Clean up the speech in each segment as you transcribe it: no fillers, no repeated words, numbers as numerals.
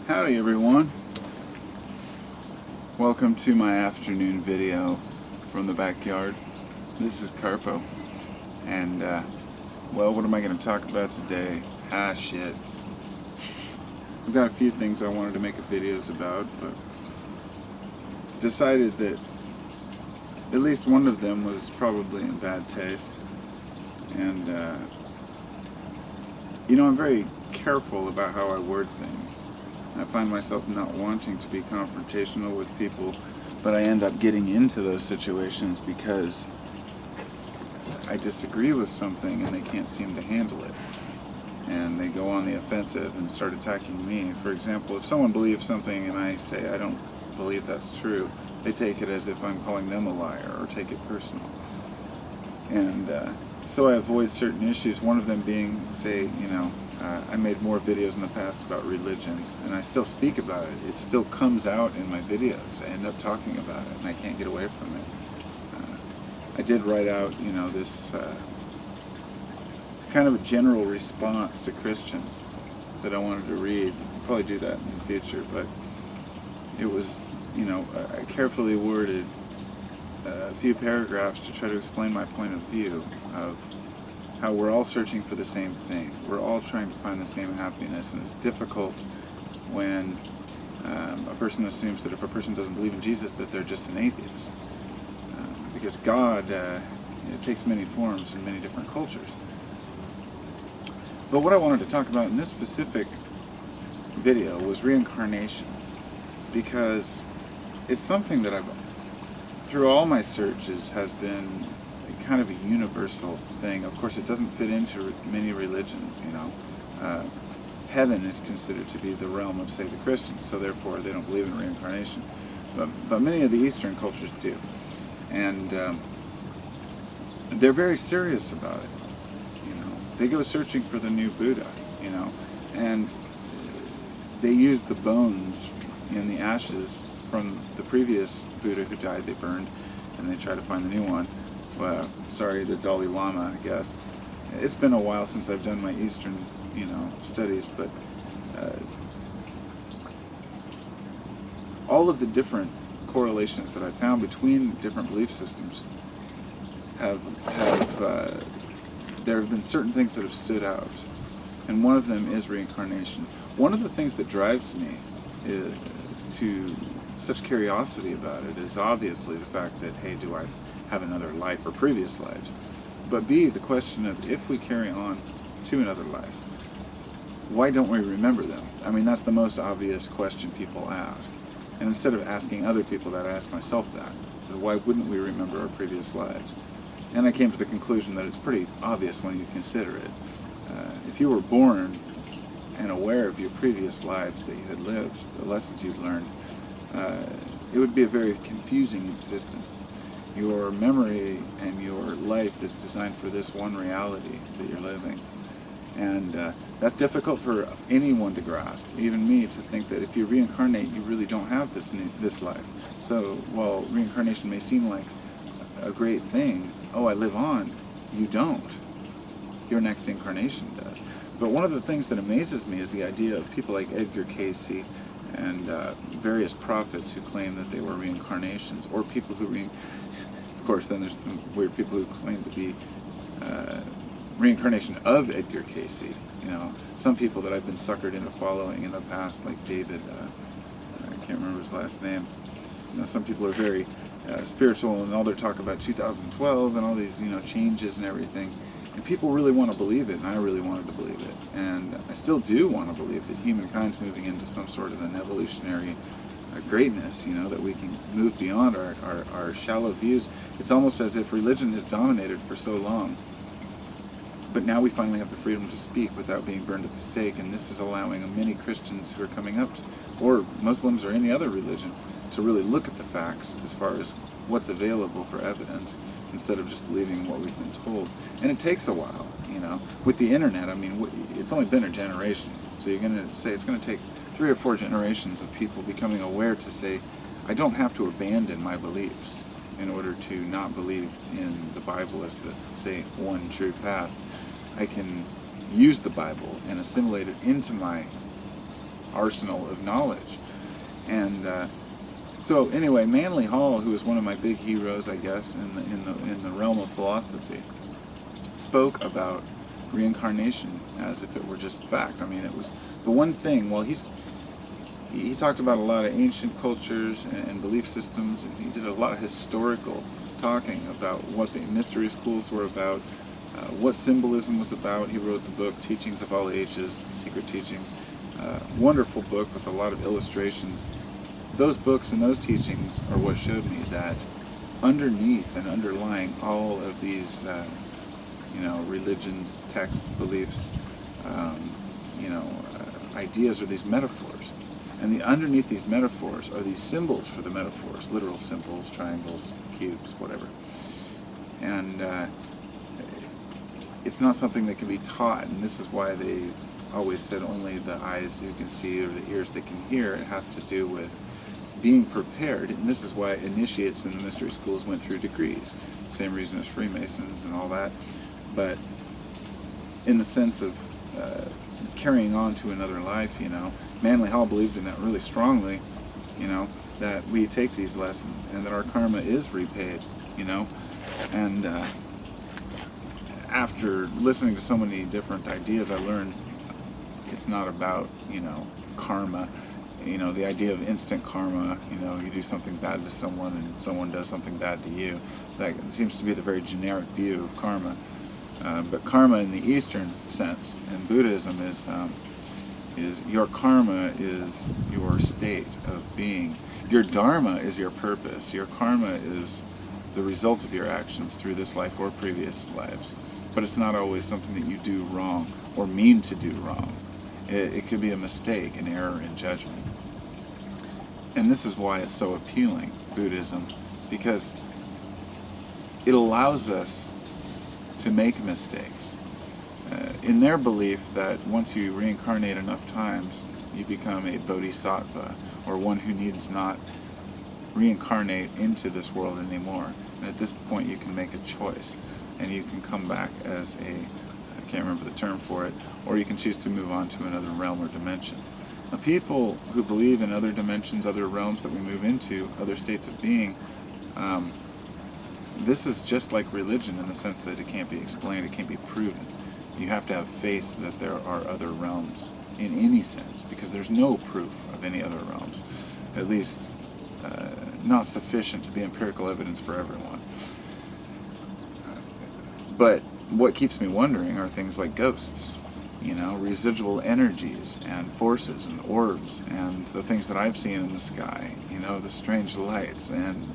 Howdy everyone. Welcome to my afternoon video from the backyard. This is Carpo. And, well, what am I going to talk about today? Shit. I've got a few things I wanted to make videos about, but decided that at least one of them was probably in bad taste. And, I'm very careful about how I word things. I find myself not wanting to be confrontational with people, but I end up getting into those situations because I disagree with something and they can't seem to handle it. And they go on the offensive and start attacking me. For example, if someone believes something and I say I don't believe that's true, they take it as if I'm calling them a liar or take it personal. And so I avoid certain issues, one of them being, say, I made more videos in the past about religion, and I still speak about it. It still comes out in my videos. I end up talking about it, and I can't get away from it. I did write out, this kind of a general response to Christians that I wanted to read. I'll probably do that in the future, but it was, I carefully worded a few paragraphs to try to explain my point of view of how we're all searching for the same thing. We're all trying to find the same happiness, and it's difficult when a person assumes that if a person doesn't believe in Jesus that they're just an atheist. Because God, it takes many forms in many different cultures. But what I wanted to talk about in this specific video was reincarnation, because it's something that through all my searches has been kind of a universal thing. Of course, it doesn't fit into many religions, Heaven is considered to be the realm of, say, the Christians, so therefore they don't believe in reincarnation. But many of the Eastern cultures do. And they're very serious about it, They go searching for the new Buddha, and they use the bones in the ashes from the previous Buddha who died, they burned, and they try to find the new one. Well, sorry, the Dalai Lama, I guess. It's been a while since I've done my Eastern, studies, but all of the different correlations that I found between different belief systems there have been certain things that have stood out, and one of them is reincarnation. One of the things that drives me to such curiosity about it is obviously the fact that, hey, do I have another life or previous lives? But B, the question of if we carry on to another life, why don't we remember them? I mean, that's the most obvious question people ask. And instead of asking other people that, I ask myself that. So why wouldn't we remember our previous lives? And I came to the conclusion that it's pretty obvious when you consider it. If you were born and aware of your previous lives that you had lived, the lessons you'd learned, it would be a very confusing existence. Your memory and your life is designed for this one reality that you're living. And that's difficult for anyone to grasp, even me, to think that if you reincarnate, you really don't have this life. So while reincarnation may seem like a great thing, I live on, you don't. Your next incarnation does. But one of the things that amazes me is the idea of people like Edgar Cayce and various prophets who claim that they were reincarnations, or people who of course, then there's some weird people who claim to be reincarnation of Edgar Cayce. Some people that I've been suckered into following in the past, like David, I can't remember his last name. Some people are very spiritual, and all their talk about 2012 and all these, changes and everything. And people really want to believe it, and I really wanted to believe it. And I still do want to believe that humankind's moving into some sort of an evolutionary greatness, that we can move beyond our shallow views. It's almost as if religion has dominated for so long, but now we finally have the freedom to speak without being burned at the stake, and this is allowing many Christians who are coming up, or Muslims or any other religion, to really look at the facts as far as what's available for evidence, instead of just believing what we've been told. And it takes a while, With the internet, it's only been a generation, so you're going to say it's going to take 3 or 4 generations of people becoming aware to say, I don't have to abandon my beliefs in order to not believe in the Bible as the, say, one true path. I can use the Bible and assimilate it into my arsenal of knowledge. And so anyway, Manly Hall, who is one of my big heroes, I guess, in the realm of philosophy, spoke about reincarnation as if it were just fact. I mean, it was the one thing. Well, he talked about a lot of ancient cultures and belief systems, and he did a lot of historical talking about what the mystery schools were about, what symbolism was about. He wrote the book Teachings of All Ages, Secret Teachings. Wonderful book with a lot of illustrations. Those books and those teachings are what showed me that underneath and underlying all of these religions, texts, beliefs, ideas are these metaphors. And underneath these metaphors are these symbols for the metaphors, literal symbols, triangles, cubes, whatever. And it's not something that can be taught, and this is why they always said only the eyes you can see or the ears that can hear. It has to do with being prepared, and this is why initiates in the mystery schools went through degrees. Same reason as Freemasons and all that. But in the sense of carrying on to another life, Manly Hall believed in that really strongly, that we take these lessons and that our karma is repaid, and after listening to so many different ideas, I learned it's not about, karma, the idea of instant karma, you do something bad to someone and someone does something bad to you. That seems to be the very generic view of karma. But karma in the Eastern sense, in Buddhism, is your karma is your state of being. Your dharma is your purpose. Your karma is the result of your actions through this life or previous lives. But it's not always something that you do wrong or mean to do wrong. It could be a mistake, an error in judgment. And this is why it's so appealing, Buddhism, because it allows us to make mistakes. In their belief that once you reincarnate enough times, you become a bodhisattva, or one who needs not reincarnate into this world anymore. And at this point you can make a choice, and you can come back as I can't remember the term for it, or you can choose to move on to another realm or dimension. Now, people who believe in other dimensions, other realms that we move into, other states of being, this is just like religion in the sense that it can't be explained, it can't be proven. You have to have faith that there are other realms in any sense, because there's no proof of any other realms, at least not sufficient to be empirical evidence for everyone. But what keeps me wondering are things like ghosts, residual energies and forces and orbs and the things that I've seen in the sky, the strange lights, and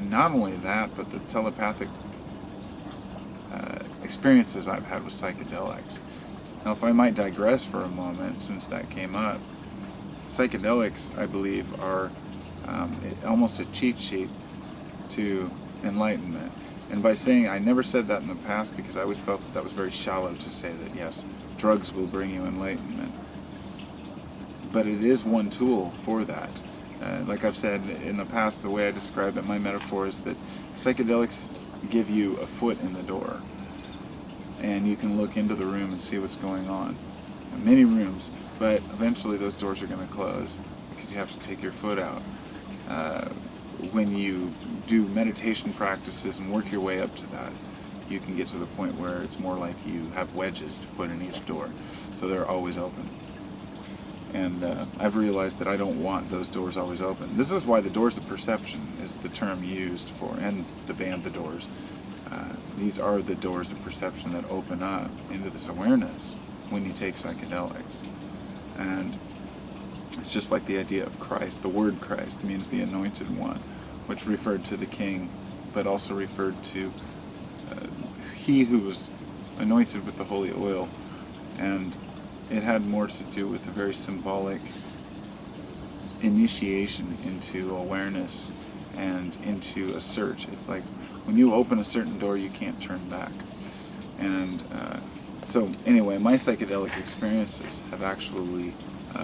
not only that, but the telepathic experiences I've had with psychedelics. Now, if I might digress for a moment, since that came up, psychedelics, I believe, are almost a cheat sheet to enlightenment. And by saying, I never said that in the past because I always felt that was very shallow to say that, yes, drugs will bring you enlightenment. But it is one tool for that. Like I've said in the past, the way I describe it, my metaphor is that psychedelics give you a foot in the door. And you can look into the room and see what's going on. Many rooms, but eventually those doors are going to close because you have to take your foot out. When you do meditation practices and work your way up to that, you can get to the point where it's more like you have wedges to put in each door, so they're always open. And I've realized that I don't want those doors always open. This is why the doors of perception is the term used for, and the band The Doors. These are the doors of perception that open up into this awareness when you take psychedelics. And it's just like the idea of Christ. The word Christ means the anointed one, which referred to the king, but also referred to he who was anointed with the holy oil. And it had more to do with a very symbolic initiation into awareness and into a search. It's like when you open a certain door, you can't turn back. And so anyway, my psychedelic experiences have actually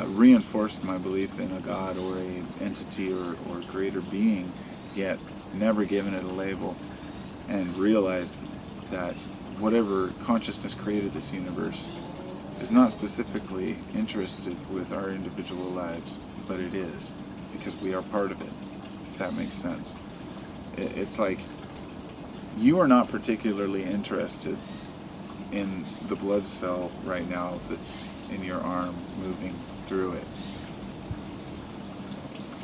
reinforced my belief in a God or a entity or greater being, yet never given it a label, and realized that whatever consciousness created this universe is not specifically interested with our individual lives, but it is, because we are part of it, if that makes sense. It's like you are not particularly interested in the blood cell right now that's in your arm moving through it,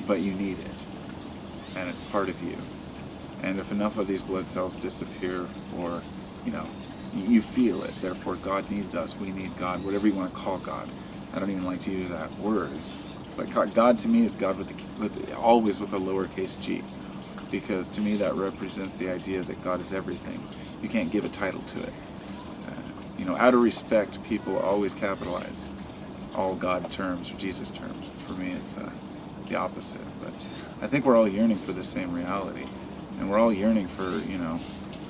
but you need it, and it's part of you. And if enough of these blood cells disappear, or, you feel it, therefore God needs us, we need God, whatever you want to call God. I don't even like to use that word, but God to me is God always with a lowercase g, because to me that represents the idea that God is everything. You can't give a title to it. Out of respect, people always capitalize all God terms or Jesus terms. For me, it's the opposite. But I think we're all yearning for the same reality, and we're all yearning for,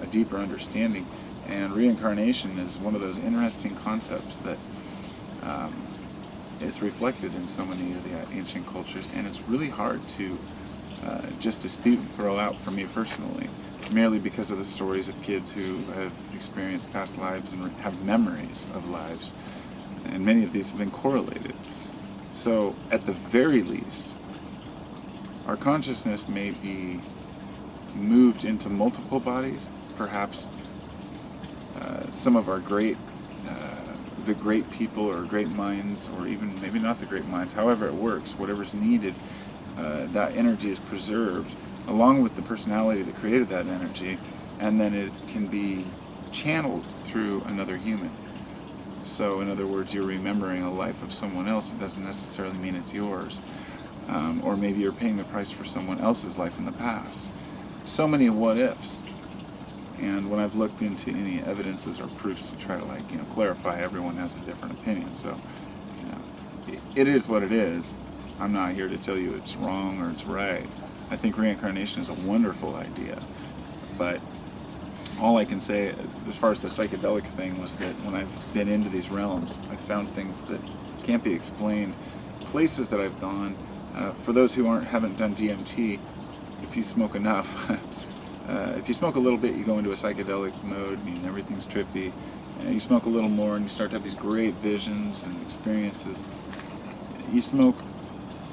a deeper understanding. And reincarnation is one of those interesting concepts that is reflected in so many of the ancient cultures, and it's really hard to just dispute and throw out for me personally, merely because of the stories of kids who have experienced past lives and have memories of lives, and many of these have been correlated. So at the very least, our consciousness may be moved into multiple bodies, perhaps some of our the great people or great minds, or even maybe not the great minds, however it works, whatever's needed, that energy is preserved along with the personality that created that energy, and then it can be channeled through another human. So in other words, you're remembering a life of someone else. It doesn't necessarily mean it's yours. Or maybe you're paying the price for someone else's life in the past. So many what ifs. And when I've looked into any evidences or proofs to try to clarify, everyone has a different opinion. So it is what it is. I'm not here to tell you it's wrong or it's right. I think reincarnation is a wonderful idea. But all I can say as far as the psychedelic thing was that when I've been into these realms, I've found things that can't be explained. Places that I've gone, for those who haven't done DMT, if you smoke enough, if you smoke a little bit, you go into a psychedelic mode, and everything's trippy. And you smoke a little more, and you start to have these great visions and experiences. You smoke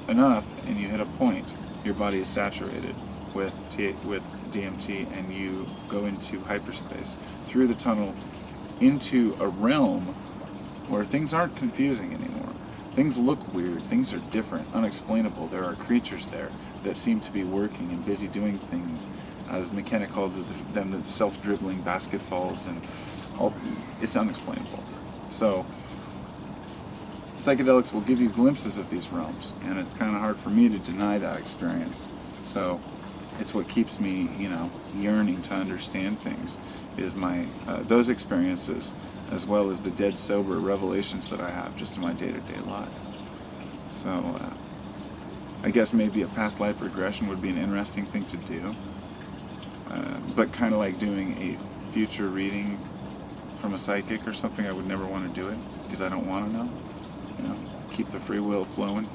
enough, and you hit a point. Your body is saturated with DMT, and you go into hyperspace, through the tunnel, into a realm where things aren't confusing anymore. Things look weird, things are different, unexplainable. There are creatures there that seem to be working and busy doing things. As McKenna called them, the self-dribbling basketballs, and all. It's unexplainable. So psychedelics will give you glimpses of these realms, and it's kind of hard for me to deny that experience. So it's what keeps me, yearning to understand things, is my those experiences, as well as the dead sober revelations that I have just in my day-to-day life. So I guess maybe a past life regression would be an interesting thing to do, but kind of like doing a future reading from a psychic or something, I would never want to do it, because I don't want to know. Keep the free will flowing.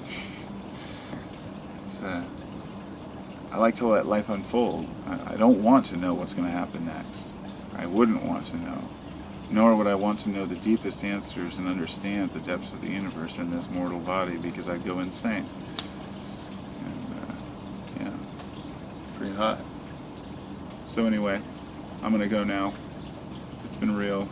I like to let life unfold. I don't want to know what's going to happen next. I wouldn't want to know. Nor would I want to know the deepest answers and understand the depths of the universe in this mortal body, because I'd go insane. And, it's pretty hot. So anyway, I'm going to go now. It's been real.